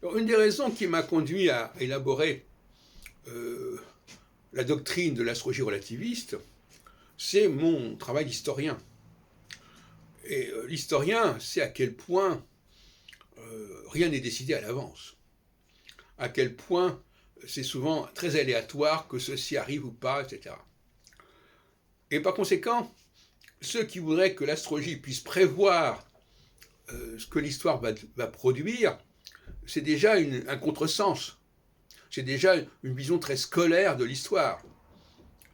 Alors, une des raisons qui m'a conduit à élaborer la doctrine de l'astrologie relativiste, c'est mon travail d'historien. Et l'historien sait à quel point rien n'est décidé à l'avance, à quel point c'est souvent très aléatoire que ceci arrive ou pas, etc. Et par conséquent, ceux qui voudraient que l'astrologie puisse prévoir ce que l'histoire va produire, c'est déjà un contresens. C'est déjà une vision très scolaire de l'histoire.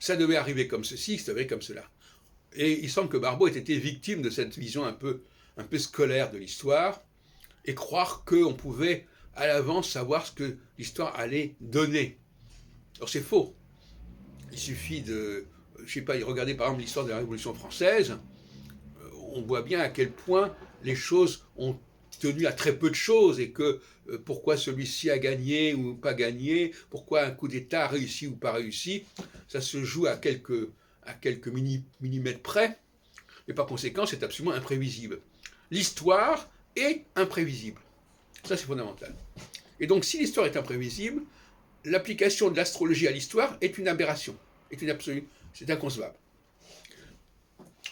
Ça devait arriver comme ceci, ça devait arriver comme cela. Et il semble que Barbault ait été victime de cette vision un peu scolaire de l'histoire, et croire qu'on pouvait à l'avance savoir ce que l'histoire allait donner. Alors c'est faux. Il suffit de, je sais pas, regarder par exemple l'histoire de la Révolution française, on voit bien à quel point les choses ont tenu à très peu de choses et que pourquoi celui-ci a gagné ou pas gagné, pourquoi un coup d'État a réussi ou pas réussi, ça se joue à quelques millimètres près, et par conséquent c'est absolument imprévisible. L'histoire est imprévisible. Ça c'est fondamental. Et donc si l'histoire est imprévisible, l'application de l'astrologie à l'histoire est une aberration, est une absolue, c'est inconcevable.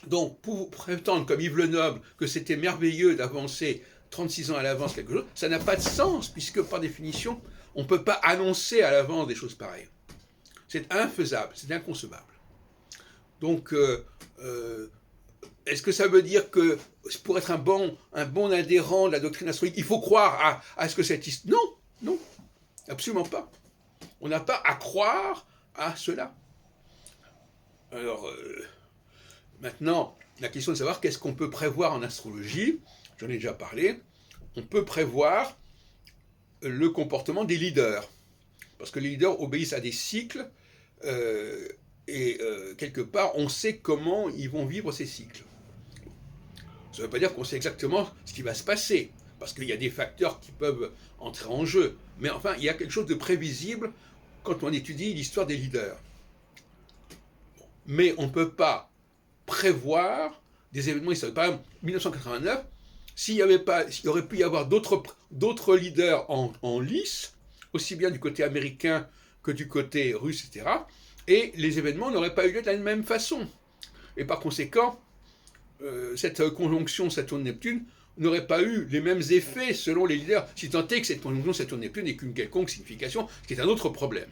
Donc, pour prétendre comme Yves Lenoble que c'était merveilleux d'avancer 36 ans à l'avance quelque chose, ça n'a pas de sens, puisque par définition, on ne peut pas annoncer à l'avance des choses pareilles. C'est infaisable, c'est inconcevable. Donc, est-ce que ça veut dire que pour être un bon adhérent de la doctrine astrologique, il faut croire à ce que cette histoire... Non, non, absolument pas. On n'a pas à croire à cela. Alors... Maintenant, la question de savoir qu'est-ce qu'on peut prévoir en astrologie, j'en ai déjà parlé, on peut prévoir le comportement des leaders. Parce que les leaders obéissent à des cycles, et quelque part, on sait comment ils vont vivre ces cycles. Ça ne veut pas dire qu'on sait exactement ce qui va se passer, parce qu'il y a des facteurs qui peuvent entrer en jeu. Mais enfin, il y a quelque chose de prévisible quand on étudie l'histoire des leaders. Mais on ne peut pas prévoir des événements historiques. Par exemple, 1989, s'il aurait pu y avoir d'autres leaders en lice, aussi bien du côté américain que du côté russe, etc., et les événements n'auraient pas eu lieu de la même façon. Et par conséquent, cette conjonction Saturne-Neptune n'aurait pas eu les mêmes effets selon les leaders, si tant est que cette conjonction Saturne-Neptune n'ait qu'une quelconque signification, ce qui est un autre problème.